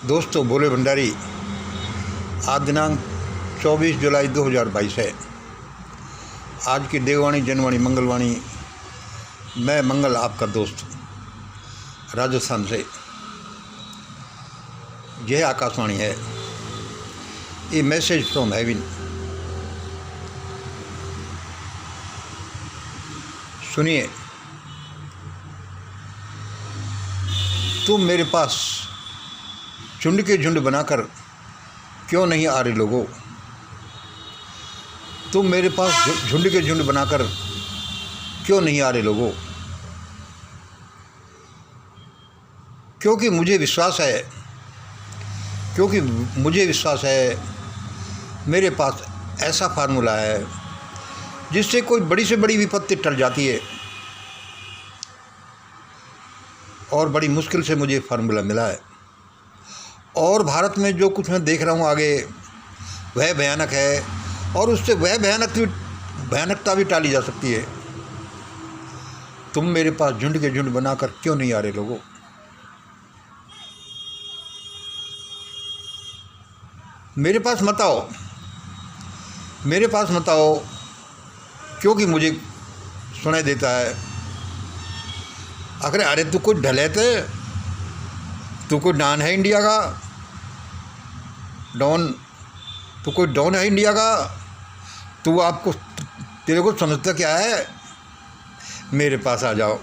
दोस्तों, भोले भंडारी। आज दिनांक 24 जुलाई 2022 है। आज की देववाणी, जनवाणी, मंगलवाणी। मैं मंगल, आपका दोस्त, राजस्थान से। यह आकाशवाणी है। ये मैसेज फ्रॉम हेवन। सुनिए। तुम मेरे पास झुंड के झुंड बनाकर क्यों नहीं आ रहे लोगों? तुम मेरे पास झुंड के झुंड बनाकर क्यों नहीं आ रहे लोगों? क्योंकि मुझे विश्वास है मेरे पास ऐसा फार्मूला है जिससे कोई बड़ी से बड़ी विपत्ति टल जाती है। और बड़ी मुश्किल से मुझे फार्मूला मिला है। और भारत में जो कुछ मैं देख रहा हूँ आगे, वह भयानक है। और उससे वह भयानकता भी टाली जा सकती है। तुम मेरे पास झुंड के झुंड बनाकर क्यों नहीं आ रहे लोगों? मेरे पास मत आओ, क्योंकि मुझे सुनाई देता है, अरे तू कोई ढले थे, तू कोई डॉन है इंडिया का, तू कोई डॉन है इंडिया का, तेरे को समझता क्या है? मेरे पास आ जाओ।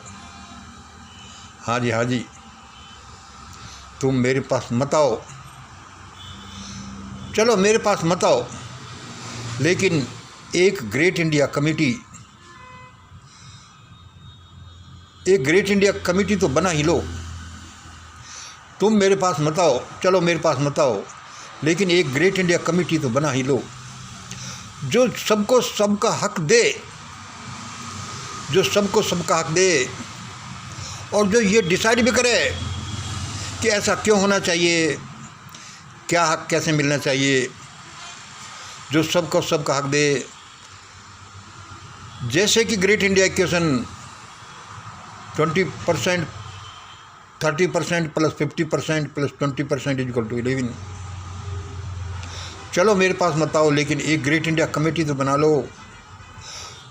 हाँ जी, तुम मेरे पास मत आओ, चलो मेरे पास मत आओ, लेकिन एक ग्रेट इंडिया कमेटी तो बना ही लो। तुम मेरे पास मत आओ, चलो मेरे पास मत आओ, लेकिन एक ग्रेट इंडिया कमेटी तो बना ही लो, जो सबको सबका हक दे, और जो ये डिसाइड भी करे कि ऐसा क्यों होना चाहिए, क्या हक कैसे मिलना चाहिए, जो सबको सबका हक दे। जैसे कि great India equation 20%, 30% plus 50% plus 20% equal to 11। चलो मेरे पास मत आओ, लेकिन एक ग्रेट इंडिया कमेटी तो बना लो,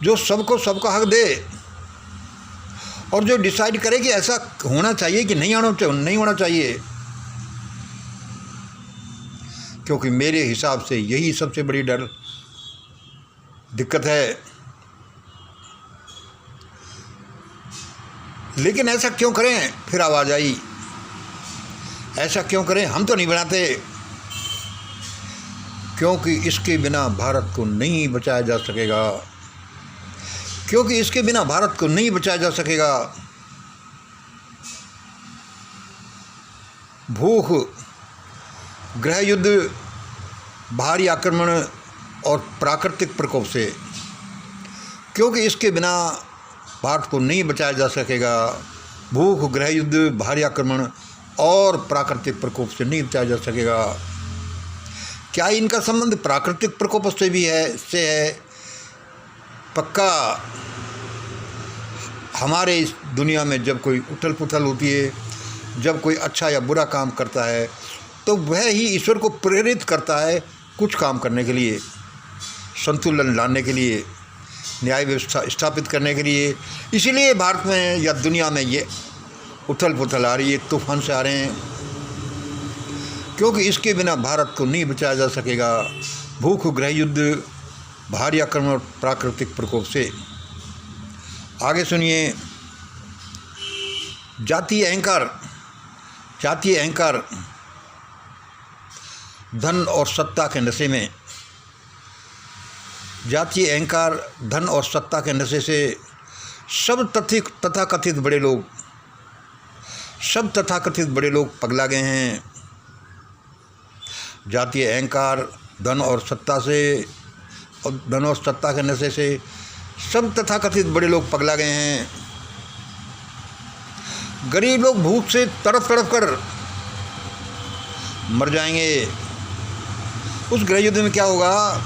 जो सबको सबका हक दे, और जो डिसाइड करे कि ऐसा होना चाहिए कि नहीं होना चाहिए। क्योंकि मेरे हिसाब से यही सबसे बड़ी दिक्कत है। लेकिन ऐसा क्यों करें? फिर आवाज़ आई, ऐसा क्यों करें? हम तो नहीं बनाते, क्योंकि इसके बिना भारत को नहीं बचाया जा सकेगा। भूख, गृह युद्ध, भारी आक्रमण और प्राकृतिक प्रकोप से, क्योंकि इसके बिना भारत को नहीं बचाया जा सकेगा। भूख, गृह युद्ध, भारी आक्रमण और प्राकृतिक प्रकोप से नहीं बचाया जा सकेगा। क्या इनका संबंध प्राकृतिक प्रकोप से भी है? पक्का। हमारे इस दुनिया में जब कोई उथल पुथल होती है, जब कोई अच्छा या बुरा काम करता है, तो वह ही ईश्वर को प्रेरित करता है कुछ काम करने के लिए, संतुलन लाने के लिए, न्याय व्यवस्था स्थापित करने के लिए। इसीलिए भारत में या दुनिया में ये उथल पुथल आ रही है, तूफान से आ रहे हैं, क्योंकि इसके बिना भारत को नहीं बचाया जा सकेगा। भूख, गृह युद्ध, भारी आक्रमण और प्राकृतिक प्रकोप से। आगे सुनिए। जातीय अहंकार धन और सत्ता के नशे में। जातीय अहंकार, धन और सत्ता के नशे से सब तथाकथित बड़े लोग पगला गए हैं। जातीय अहंकार, धन और सत्ता के नशे से सब तथाकथित बड़े लोग पगला गए हैं। गरीब लोग भूख से तड़प कर मर जाएंगे। उस गृह युद्ध में क्या होगा?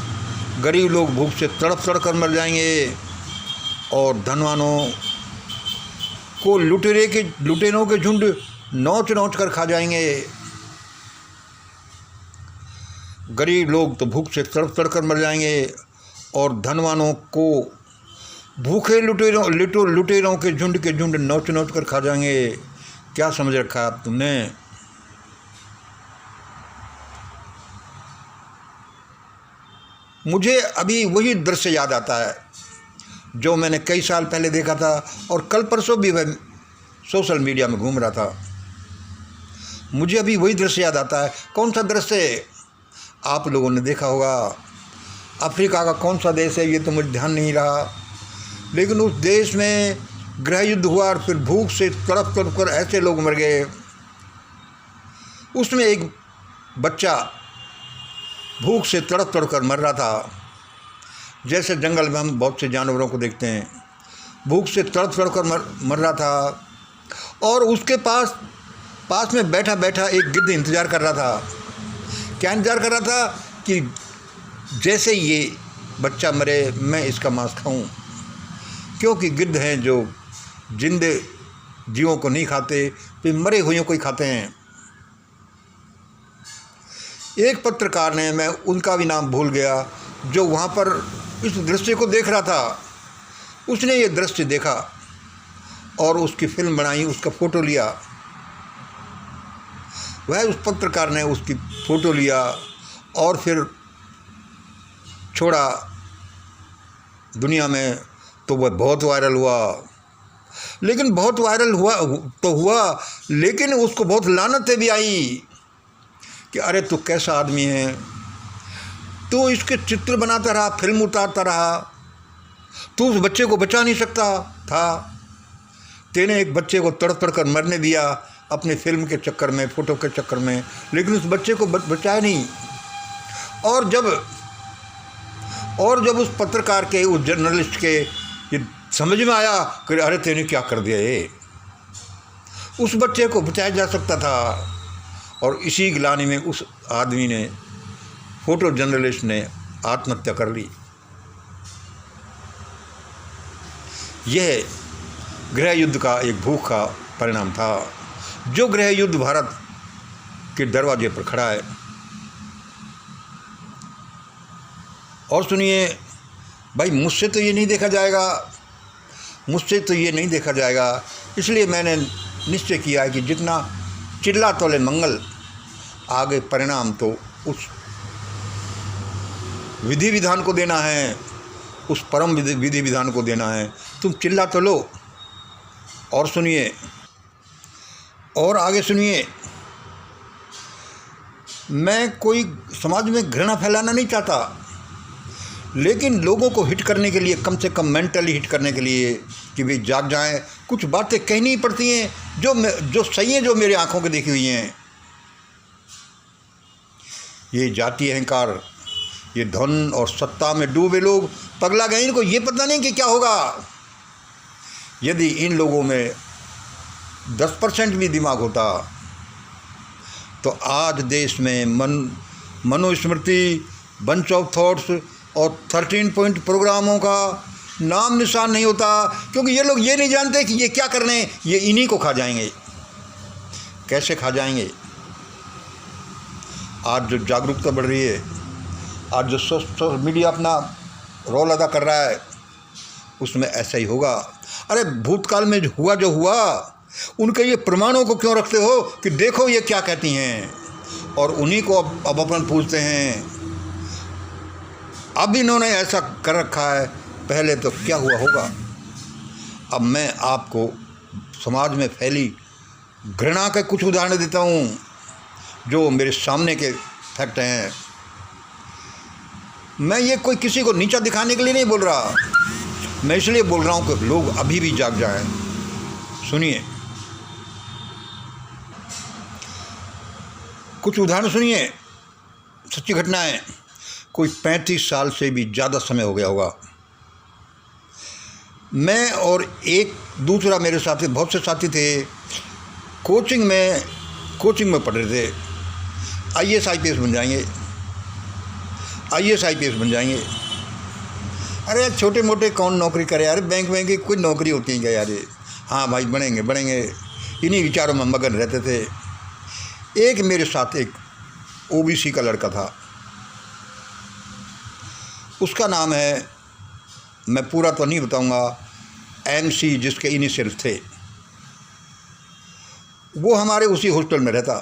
गरीब लोग भूख से तड़प कर मर जाएंगे, और धनवानों को लुटेरों के झुंड नोच कर खा जाएंगे। गरीब लोग तो भूख से तड़प तड़ कर मर जाएंगे और धनवानों को भूखे लुटेरों के झुंड नोच नोच कर खा जाएंगे। क्या समझ रखा है तुमने? मुझे अभी वही दृश्य याद आता है जो मैंने कई साल पहले देखा था और कल परसों भी मैं सोशल मीडिया में घूम रहा था। मुझे अभी वही दृश्य याद आता है। कौन सा दृश्य? आप लोगों ने देखा होगा। अफ्रीका का कौन सा देश है ये तो मुझे ध्यान नहीं रहा, लेकिन उस देश में गृह युद्ध हुआ और फिर भूख से तड़प तड़प कर ऐसे लोग मर गए। उसमें एक बच्चा भूख से तड़प तड़प कर मर रहा था। जैसे जंगल में हम बहुत से जानवरों को देखते हैं, भूख से तड़प तड़प कर मर रहा था और उसके पास में बैठा बैठा एक गिद्ध इंतज़ार कर रहा था। क्या इंतज़ार कर रहा था? कि जैसे ये बच्चा मरे मैं इसका मांस खाऊं, क्योंकि गिद्ध हैं जो जिंदे जीवों को नहीं खाते, तो मरे हुए को ही खाते हैं। एक पत्रकार ने, मैं उनका भी नाम भूल गया, जो वहाँ पर इस दृश्य को देख रहा था, उसने ये दृश्य देखा और उसकी फिल्म बनाई, उसका फ़ोटो लिया। वह उस पत्रकार ने उसकी फ़ोटो लिया और फिर छोड़ा दुनिया में, तो वह बहुत वायरल हुआ। लेकिन बहुत वायरल हुआ, लेकिन उसको बहुत लानतें भी आई कि अरे तू कैसा आदमी है, तू इसके चित्र बनाता रहा, फिल्म उतारता रहा, तू उस बच्चे को बचा नहीं सकता था। तेने एक बच्चे को तड़प तड़ कर मरने दिया अपने फिल्म के चक्कर में, फ़ोटो के चक्कर में, लेकिन उस बच्चे को बचाया नहीं। और जब उस पत्रकार के, उस जर्नलिस्ट के ये समझ में आया कि अरे तेने क्या कर दिया, ये उस बच्चे को बचाया जा सकता था, और इसी गिलानी में उस आदमी ने, फ़ोटो जर्नलिस्ट ने आत्महत्या कर ली। यह गृह युद्ध का एक भूख का परिणाम था, जो गृह युद्ध भारत के दरवाजे पर खड़ा है। और सुनिए भाई, मुझसे तो ये नहीं देखा जाएगा, इसलिए मैंने निश्चय किया है कि जितना चिल्ला तोले मंगल, आगे परिणाम तो उस विधि विधान को देना है, उस परम विधि विधान को देना है। तुम चिल्ला तो लो। और सुनिए, और आगे सुनिए, मैं कोई समाज में घृणा फैलाना नहीं चाहता, लेकिन लोगों को हिट करने के लिए, कम से कम मेंटली हिट करने के लिए कि वे जाग जाएं, कुछ बातें कहनी पड़ती हैं जो सही हैं, जो मेरी आंखों के देखी हुई हैं। ये जातीय अहंकार, ये धन और सत्ता में डूबे लोग पगला गए। इनको ये पता नहीं कि क्या होगा यदि इन लोगों में 10% भी दिमाग होता, तो आज देश में मनुस्मृति, बंच ऑफ थॉट्स और 13 पॉइंट प्रोग्रामों का नाम निशान नहीं होता, क्योंकि ये लोग ये नहीं जानते कि ये क्या कर रहे हैं। ये इन्हीं को खा जाएंगे। कैसे खा जाएंगे? आज जो जागरूकता बढ़ रही है, आज जो सोशल मीडिया अपना रोल अदा कर रहा है, उसमें ऐसा ही होगा। अरे भूतकाल में जो हुआ उनके ये प्रमाणों को क्यों रखते हो कि देखो ये क्या कहती हैं, और उन्हीं को अब अपन पूछते हैं। अब इन्होंने ऐसा कर रखा है, पहले तो क्या हुआ होगा। अब मैं आपको समाज में फैली घृणा के कुछ उदाहरण देता हूँ, जो मेरे सामने के फैक्ट हैं। मैं ये कोई किसी को नीचा दिखाने के लिए नहीं बोल रहा, मैं इसलिए बोल रहा हूँ कि लोग अभी भी जाग जाएं। सुनिए, कुछ उदाहरण सुनिए, सच्ची घटना है। कोई 35 साल से भी ज़्यादा समय हो गया होगा, मैं और एक दूसरा मेरे साथी, बहुत से साथी थे, कोचिंग में पढ़ रहे थे। IAS IPS बन जाएंगे। अरे छोटे मोटे कौन नौकरी करे यार, बैंक में की कोई नौकरी होती है क्या यार ये? हाँ भाई, बनेंगे, इन्हीं विचारों में मगन रहते थे। एक मेरे साथ एक OBC का लड़का था, उसका नाम है, मैं पूरा तो नहीं बताऊंगा, MC जिसके इनिशियल थे। वो हमारे उसी हॉस्टल में रहता।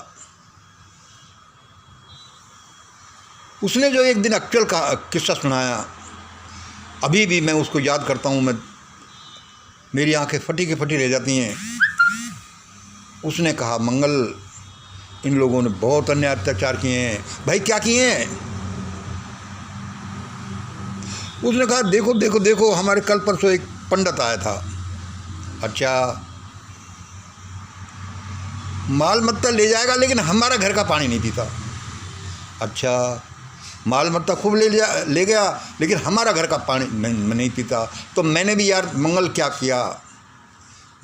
उसने जो एक दिन एक्चुअल का किस्सा सुनाया, अभी भी मैं उसको याद करता हूँ, मेरी आंखें फटी की फटी रह जाती हैं। उसने कहा, मंगल, इन लोगों ने बहुत अन्याय अत्याचार किए हैं। भाई क्या किए हैं? उसने कहा, देखो देखो देखो, हमारे कल परसों एक पंडित आया था। अच्छा, माल मत्ता ले जाएगा लेकिन हमारा घर का पानी नहीं पीता। अच्छा, माल मत्ता खूब ले गया लेकिन हमारा घर का पानी नहीं पीता। तो मैंने भी यार मंगल क्या किया,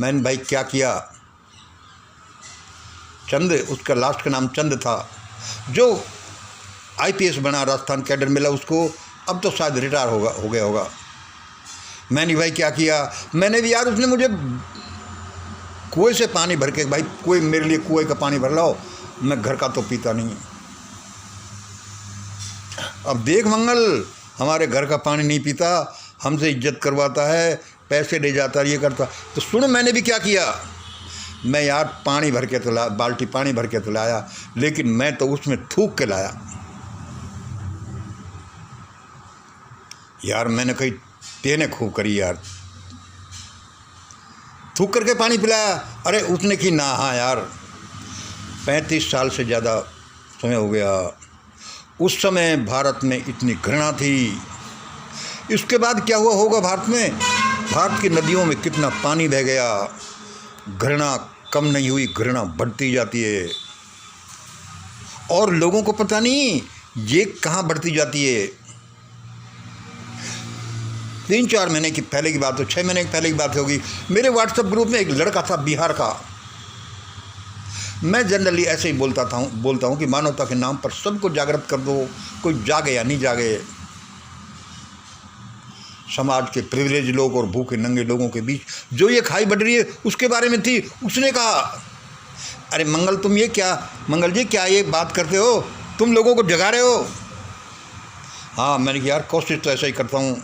मैंने भाई क्या किया। चंद, उसका लास्ट का नाम चंद था, जो IPS बना, राजस्थान कैडर मिला उसको, अब तो शायद रिटायर हो गया होगा। मैंने भाई क्या किया, मैंने भी यार, उसने मुझे कुएं से पानी भर के, भाई कोई मेरे लिए कुएं का पानी भर लाओ, मैं घर का तो पीता नहीं। अब देख मंगल, हमारे घर का पानी नहीं पीता, हमसे इज्जत करवाता है, पैसे ले जाता, ये करता। तो सुन, मैंने भी क्या किया, मैं यार पानी भर के तो लाया, बाल्टी पानी भर के तो लाया, लेकिन मैं तो उसमें थूक के लाया। यार मैंने कही तेने खूब करी यार, थूक करके पानी पिलाया। अरे उसने की ना, हाँ यार 35 साल से ज़्यादा समय हो गया। उस समय भारत में इतनी घृणा थी। इसके बाद क्या हुआ होगा भारत में? भारत की नदियों में कितना पानी बह गया, घृणा कम नहीं हुई, घृणा बढ़ती जाती है। और लोगों को पता नहीं ये कहाँ बढ़ती जाती है। 3-4 महीने की पहले की बात हो, 6 महीने की पहले की बात होगी, मेरे व्हाट्सएप ग्रुप में एक लड़का था बिहार का। मैं जनरली ऐसे ही बोलता हूँ कि मानवता के नाम पर सबको जागृत कर दो, कोई जागे या नहीं जागे। समाज के प्रिविलेज लोग और भूखे नंगे लोगों के बीच जो ये खाई बढ़ रही है उसके बारे में थी। उसने कहा, अरे मंगल तुम ये क्या, मंगल जी क्या ये बात करते हो, तुम लोगों को जगा रहे हो। हाँ, मैंने कहा यार कोशिश तो ऐसा ही करता हूँ।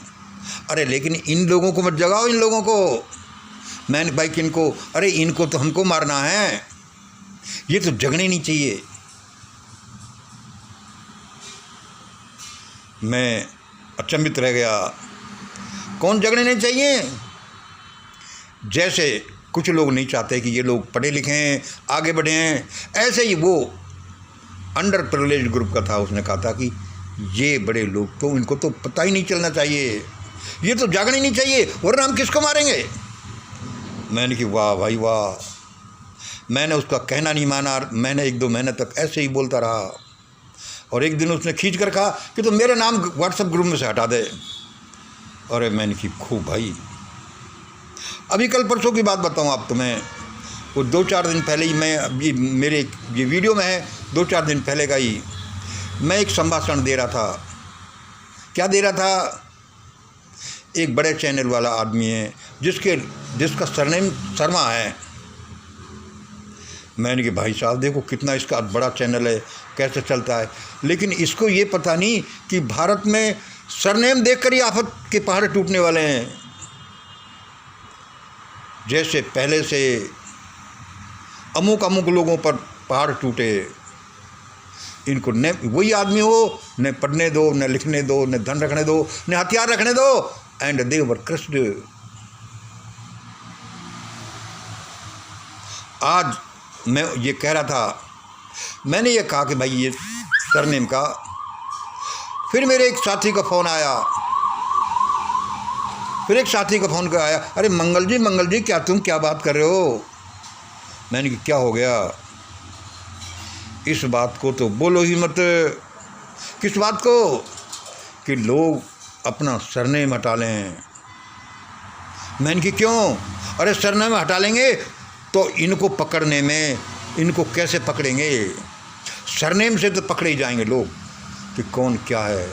अरे लेकिन इन लोगों को मत जगाओ, इन लोगों को। मैंने भाई किनको, अरे इनको तो हमको मारना है, ये तो जगने नहीं चाहिए। मैं अचंभित रह गया, कौन जगने नहीं चाहिए? जैसे कुछ लोग नहीं चाहते कि ये लोग पढ़े लिखे हैं, आगे बढ़े हैं, ऐसे ही वो अंडर प्रिविलेज ग्रुप का था। उसने कहा था कि ये बड़े लोग तो, इनको तो पता ही नहीं चलना चाहिए, ये तो जागने नहीं चाहिए, वरना हम किसको मारेंगे। मैंने कि वाह भाई वाह। मैंने उसका कहना नहीं माना, मैंने 1-2 महीने तक ऐसे ही बोलता रहा। और एक दिन उसने खींच कर कहा कि तो मेरा नाम व्हाट्सएप ग्रुप में से हटा दे। अरे मैंने कि खूब भाई। अभी कल परसों की बात बताऊँ आप तुम्हें, वो 2-4 दिन पहले ही, मैं मेरे ये वीडियो में है, 2-4 दिन पहले का ही मैं एक संभाषण दे रहा था। क्या दे रहा था? एक बड़े चैनल वाला आदमी है जिसका सरनेम शर्मा है। मैंने कि भाई साहब देखो कितना इसका बड़ा चैनल है, कैसे चलता है, लेकिन इसको ये पता नहीं कि भारत में सरनेम देखकर ही आफत के पहाड़ टूटने वाले हैं। जैसे पहले से अमुक लोगों पर पहाड़ टूटे, इनको न वही आदमी हो, न पढ़ने दो, न लिखने दो, न धन रखने दो, न हथियार रखने दो, एंड दे वर क्रश्ड। आज मैं ये कह रहा था, मैंने ये कहा कि भाई ये सरनेम का, फिर मेरे एक साथी का फ़ोन आया, अरे मंगल जी क्या तुम क्या बात कर रहे हो? मैंने कहा क्या हो गया? इस बात को तो बोलो ही मत। किस बात को? कि लोग अपना सरनेम हटा लें। मैंने कहा क्यों? अरे सरनेम हटा लेंगे तो इनको पकड़ने में, इनको कैसे पकड़ेंगे? सरनेम से तो पकड़े ही जाएंगे लोग कि कौन क्या है।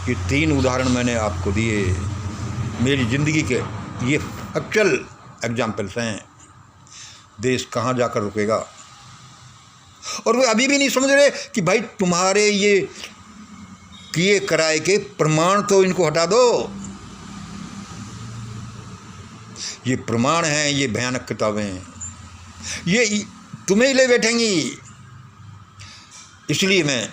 ये 3 उदाहरण मैंने आपको दिए, मेरी ज़िंदगी के ये एक्चुअल एग्जाम्पल्स हैं। देश कहाँ जाकर रुकेगा? और वो अभी भी नहीं समझ रहे कि भाई तुम्हारे ये किए कराए के प्रमाण तो इनको हटा दो। ये प्रमाण हैं, ये भयानक किताबें, ये तुम्हें ही ले बैठेंगी। इसलिए मैं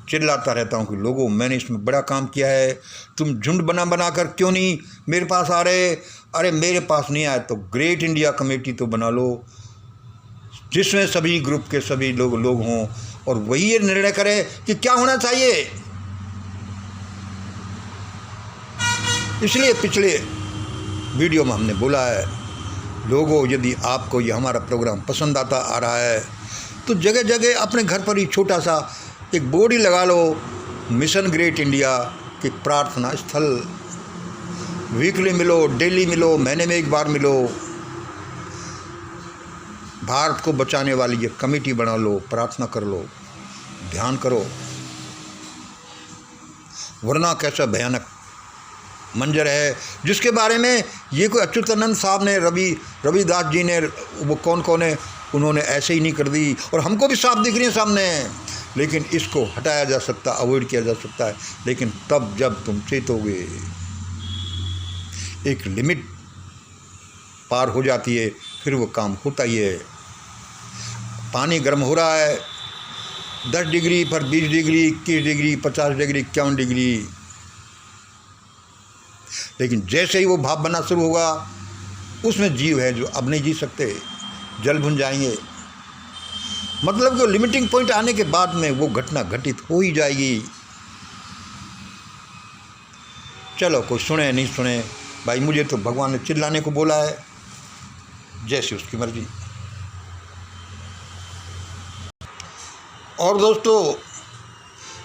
चिल्लाता रहता हूँ कि लोगों, मैंने इसमें बड़ा काम किया है, तुम झुंड बना बना कर क्यों नहीं मेरे पास आ रहे? अरे मेरे पास नहीं आए तो ग्रेट इंडिया कमेटी तो बना लो, जिसमें सभी ग्रुप के सभी लोग हों, और वही ये निर्णय करे कि क्या होना चाहिए। इसलिए पिछले वीडियो में हमने बोला है, लोगों, यदि आपको ये हमारा प्रोग्राम पसंद आता आ रहा है तो जगह जगह अपने घर पर ही छोटा सा एक बोर्ड ही लगा लो, मिशन ग्रेट इंडिया की प्रार्थना स्थल। वीकली मिलो, डेली मिलो, महीने में एक बार मिलो, भारत को बचाने वाली ये कमेटी बना लो, प्रार्थना कर लो, ध्यान करो। वरना कैसा भयानक मंजर है, जिसके बारे में ये कोई अच्युतानंद साहब ने, रविदास जी ने, वो कौन है, उन्होंने ऐसे ही नहीं कर दी, और हमको भी साफ दिख रही है सामने। लेकिन इसको हटाया जा सकता, अवॉइड किया जा सकता है, लेकिन तब जब तुम चेतोगे। एक लिमिट पार हो जाती है, फिर वो काम होता ही है। पानी गर्म हो रहा है 10 डिग्री पर 20 डिग्री, 21 डिग्री, 50 डिग्री, 51 डिग्री, लेकिन जैसे ही वो भाप बनना शुरू होगा, उसमें जीव है जो अब नहीं जी सकते, जल भुन जाएंगे। मतलब कि लिमिटिंग पॉइंट आने के बाद में वो घटना घटित हो ही जाएगी। चलो, कोई सुने नहीं सुने, भाई मुझे तो भगवान ने चिल्लाने को बोला है, जैसी उसकी मर्जी। और दोस्तों,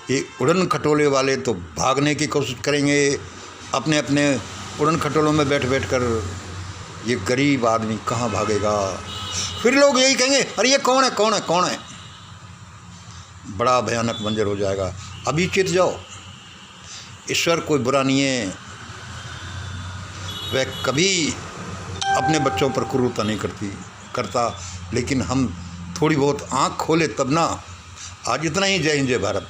ये उड़न खटोले वाले तो भागने की कोशिश करेंगे अपने अपने उड़न खटोलों में बैठ बैठ कर। ये गरीब आदमी कहाँ भागेगा? फिर लोग यही कहेंगे, अरे ये कौन है, कौन है, कौन है? बड़ा भयानक मंजर हो जाएगा। अभी चित जाओ, ईश्वर कोई बुरा नहीं है, वह कभी अपने बच्चों पर क्रूरता नहीं करता, लेकिन हम थोड़ी बहुत आँख खोले तब ना। आज इतना ही। जय हिंद, जय भारत।